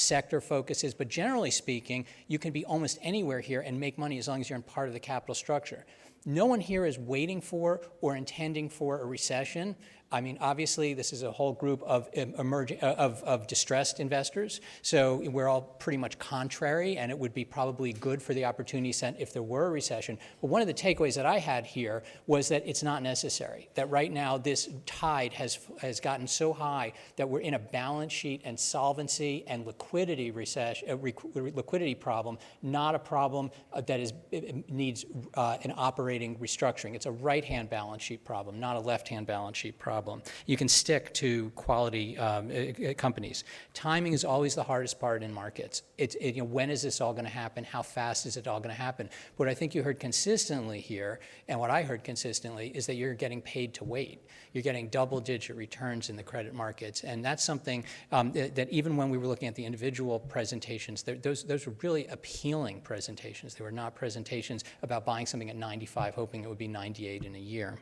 sector focuses, but generally speaking, you can be almost anywhere here and make money as long as you're in part of the capital structure. No one here is waiting for or intending for a recession. I mean, obviously, this is a whole group of distressed investors, so we're all pretty much contrary, and it would be probably good for the opportunity set if there were a recession. But one of the takeaways that I had here was that it's not necessary, that right now this tide has gotten so high that we're in a balance sheet and solvency and liquidity liquidity problem, not a problem that needs an operating restructuring. It's a right-hand balance sheet problem, not a left-hand balance sheet problem. You can stick to quality companies. Timing is always the hardest part in markets. When is this all going to happen? How fast is it all going to happen? What I think you heard consistently here, and what I heard consistently, is that you're getting paid to wait. You're getting double-digit returns in the credit markets, and that's something that even when we were looking at the individual presentations, those were really appealing presentations. They were not presentations about buying something at 95, hoping it would be 98 in a year.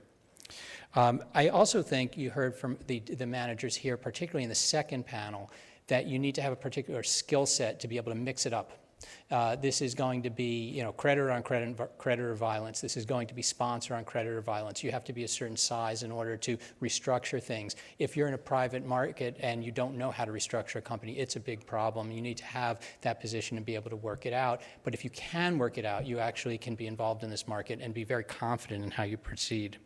I also think you heard from the managers here, particularly in the second panel, that you need to have a particular skill set to be able to mix it up. This is going to be, creditor on creditor violence. This is going to be sponsor on creditor violence. You have to be a certain size in order to restructure things. If you're in a private market and you don't know how to restructure a company, it's a big problem. You need to have that position and be able to work it out. But if you can work it out, you actually can be involved in this market and be very confident in how you proceed.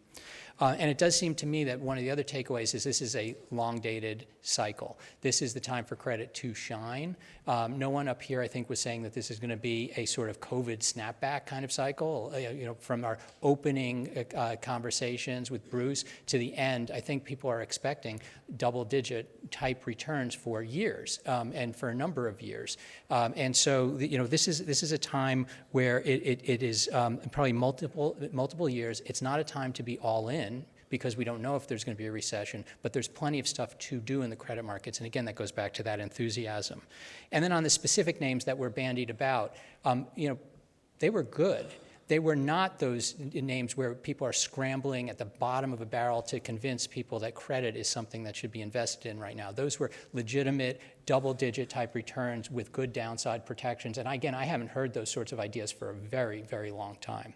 And it does seem to me that one of the other takeaways is this is a long-dated cycle. This is the time for credit to shine. No one up here, I think, was saying that this is going to be a sort of COVID snapback kind of cycle. From our opening conversations with Bruce to the end, I think people are expecting double-digit type returns for years and for a number of years. And so, this is a time where it is probably multiple years. It's not a time to be all in, because we don't know if there's going to be a recession, but there's plenty of stuff to do in the credit markets. And again, that goes back to that enthusiasm. And then on the specific names that were bandied about, they were good. They were not those names where people are scrambling at the bottom of a barrel to convince people that credit is something that should be invested in right now. Those were legitimate double-digit type returns with good downside protections. And again, I haven't heard those sorts of ideas for a very, very long time.